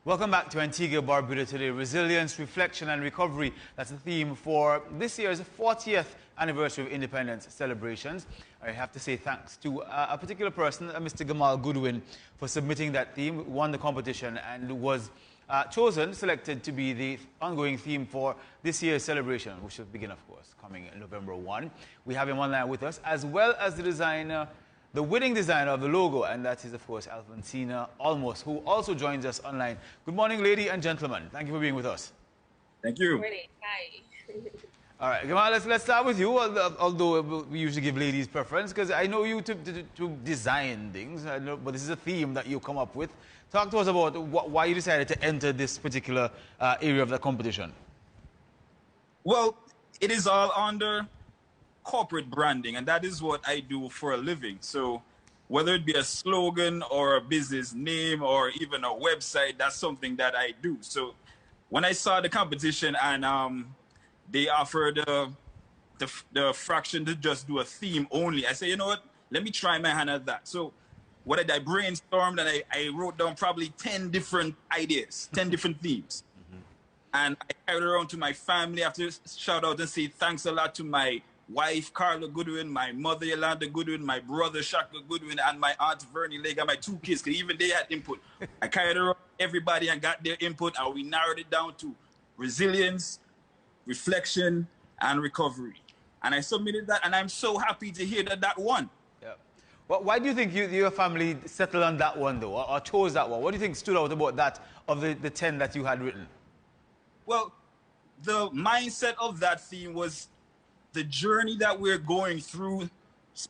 Welcome back to Antigua Barbuda today. Resilience, reflection and recovery. That's the theme for this year's 40th anniversary of independence celebrations. I have to say thanks to a particular person, Mr. Gamal Goodwin, for submitting that theme, won the competition and was selected to be the ongoing theme for this year's celebration, which will begin, of course, coming November 1. We have him online with us, as well as the designer, the winning designer of the logo, and that is, of course, Alfonsina Almos, who also joins us online. Good morning, ladies and gentlemen. Thank you for being with us. Thank you. Good morning. Hi. All right, Gamal, let's start with you, although we usually give ladies preference, because I know you to design things, but this is a theme that you come up with. Talk to us about why you decided to enter this particular area of the competition. Well, it is all under corporate branding, and that is what I do for a living. So whether it be a slogan or a business name or even a website, that's something that I do. So when I saw the competition and they offered the fraction to just do a theme only, I said, you know what, let me try my hand at that. So what I brainstormed and I wrote down probably 10 different ideas, 10 different themes. And I carried it around to my family. I have to shout out and say thanks a lot to my wife, Carla Goodwin, my mother, Yolanda Goodwin, my brother, Shaka Goodwin, and my aunt, Vernie Lega, my two kids, because even they had input. I carried around everybody and got their input, and we narrowed it down to resilience, reflection, and recovery. And I submitted that, and I'm so happy to hear that that won. Yeah. Well, why do you think your family settled on that one, though, or chose that one? What do you think stood out about that, of the 10 that you had written? Well, the mindset of that theme was the journey that we're going through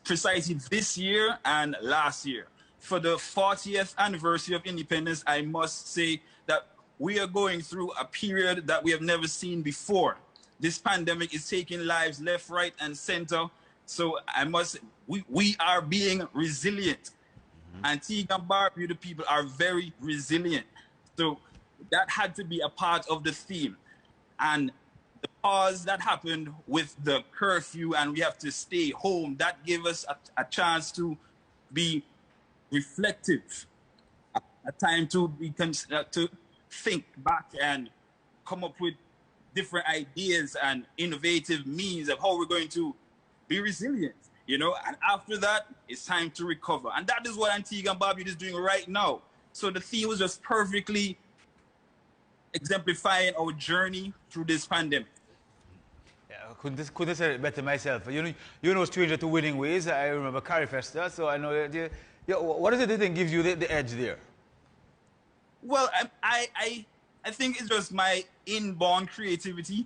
precisely this year and last year. For the 40th anniversary of independence, I must say that we are going through a period that we have never seen before. This pandemic is taking lives left, right, and center. So we are being resilient. Antigua Barbuda people are very resilient. So that had to be a part of the theme. And the pause that happened with the curfew and we have to stay home, that gave us a chance to be reflective, a time to think back and come up with different ideas and innovative means of how we're going to be resilient, you know. And after that, it's time to recover. And that is what Antigua Barbuda is doing right now. So the theme was just perfectly exemplifying our journey through this pandemic. Yeah, couldn't have said it better myself. You know, stranger to winning ways. I remember Carrie Festa, so I know that. What is it that gives you the edge there? Well, I think it's just my inborn creativity.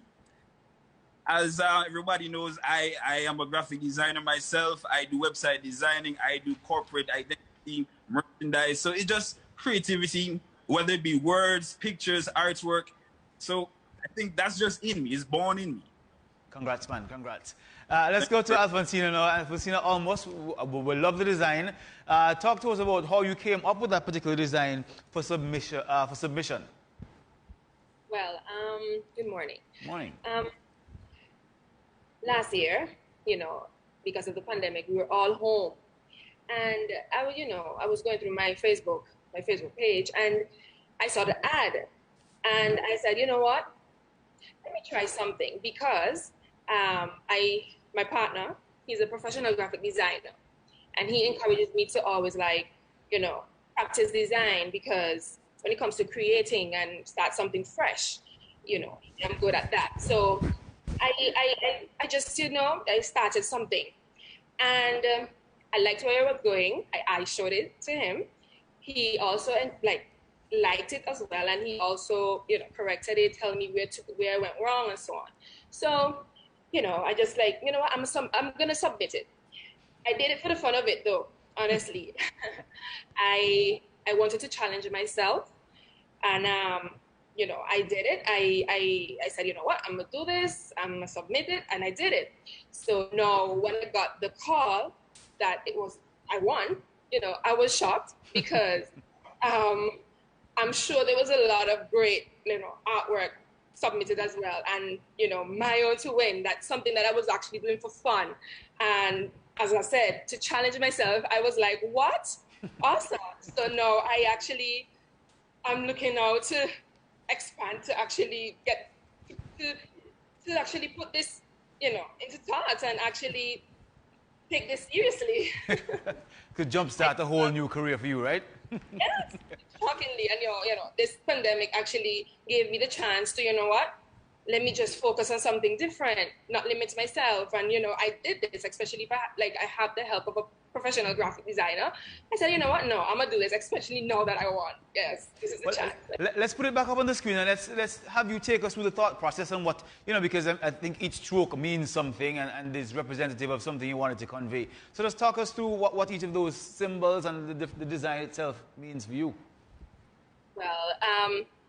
As everybody knows, I am a graphic designer myself. I do website designing. I do corporate identity, merchandise. So it's just creativity, whether it be words, pictures, artwork. So I think that's just in me. It's born in me. Congrats, man. Congrats. Let's go to Alfonsina now. Alfonsina Almos, we love the design. Talk to us about how you came up with that particular design for submission. Well, good morning. Morning. Last year, you know, because of the pandemic, we were all home. And I was going through my Facebook page, and I saw the ad. And I said, you know what? Let me try something, because my partner, he's a professional graphic designer, and he encourages me to always practice design, because when it comes to creating and start something fresh, I'm good at that. So I just, I started something, and I liked where I was going. I showed it to him. He also liked it as well, and he also corrected it, telling me where I went wrong and so on. So I just what, I'm gonna submit it. I did it for the fun of it, though. Honestly, I wanted to challenge myself, and I did it. I said, you know what, I'm gonna do this. I'm gonna submit it, and I did it. So now when I got the call that I won, I was shocked, because I'm sure there was a lot of great, artwork submitted as well. And, my own to win, that's something that I was actually doing for fun. And as I said, to challenge myself, I was like, what? Awesome. So no, I actually I'm looking now to expand, to actually get to, to actually put this, into thought and actually take this seriously. Could jumpstart a whole new career for you, right? Yes, shockingly, and this pandemic actually gave me the chance to, let me just focus on something different, not limit myself. And I did this, especially if I have the help of a professional graphic designer. I said, you know what? No, I'm gonna do this, especially now that I won. Yes, this is the chance. Let's put it back up on the screen and let's have you take us through the thought process and what, because I think each stroke means something and is representative of something you wanted to convey. So just talk us through what each of those symbols and the design itself means for you. Well,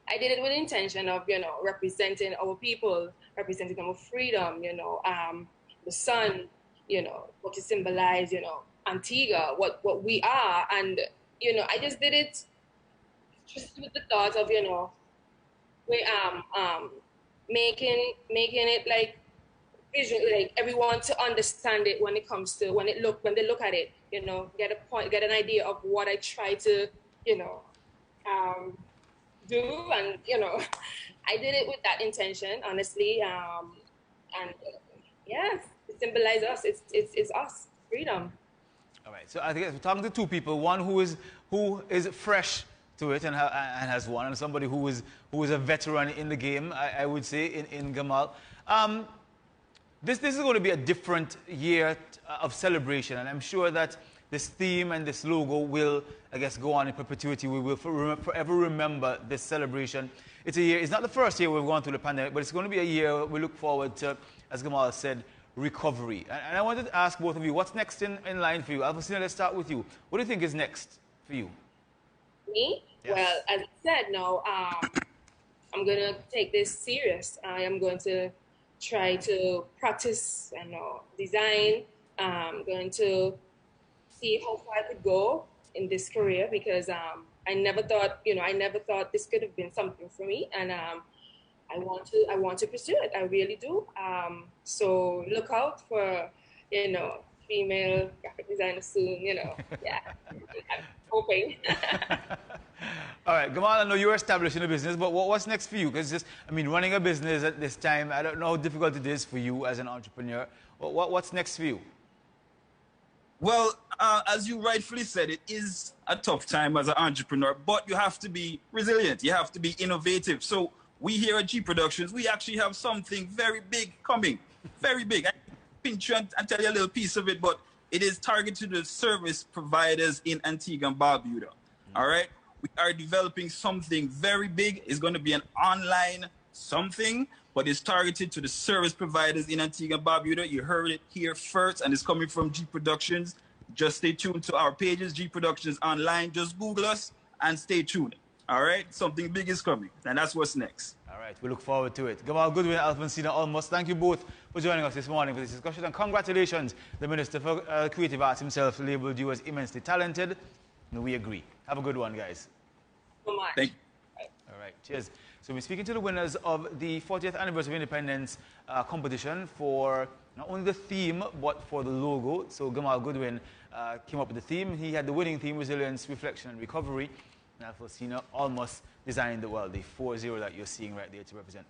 I did it with the intention of, representing our people, representing our freedom, the sun, what to symbolize, Antigua, what we are. And, I just did it just with the thought of, we making it like visual, like everyone to understand it when it comes to when they look at it, get an idea of what I try to, do. And I did it with that intention, honestly. And yes, it symbolizes us. It's us, freedom. All right. So I think we're talking to two people. One who is fresh to it and has won, and somebody who is a veteran in the game. I would say in Gamal. This is going to be a different year of celebration, and I'm sure that this theme and this logo will, I guess, go on in perpetuity. We will forever remember this celebration. It's a year. It's not the first year we've gone through the pandemic, but it's going to be a year we look forward to, as Gamal said, recovery. And I wanted to ask both of you, what's next in line for you? Alfonsina, let's start with you. What do you think is next for you? Me? Yes. Well, as I said, now I'm going to take this serious. I am going to try to practice and design. I'm going to see how far I could go in this career, because I never thought this could have been something for me, and I want to pursue it. I really do. So look out for female graphic designer soon. Yeah, I'm hoping. All right, Gamal, I know you're established in the business, but what's next for you? Because running a business at this time, I don't know how difficult it is for you as an entrepreneur. What's next for you? Well, as you rightfully said, it is a tough time as an entrepreneur, but you have to be resilient. You have to be innovative. So we here at G Productions, we actually have something very big coming, very big. I can pinch you and tell you a little piece of it, but it is targeted to the service providers in Antigua Barbuda. All right? We are developing something very big. It's going to be an online something, but it's targeted to the service providers in Antigua Barbuda. You heard it here first, and it's coming from G Productions. Just stay tuned to our pages, G Productions Online. Just Google us and stay tuned. All right? Something big is coming, and that's what's next. All right, we look forward to it. Gamal Goodwin, Alfonsina Almost, thank you both for joining us this morning for this discussion, and congratulations. The Minister for Creative Arts himself labeled you as immensely talented, and we agree. Have a good one, guys. So much. Thank you. All right, cheers. So we're speaking to the winners of the 40th Anniversary of Independence competition for not only the theme, but for the logo. So Gamal Goodwin came up with the theme. He had the winning theme, Resilience, Reflection, and Recovery. And Alfonsina Almost designed the 4-0 that you're seeing right there to represent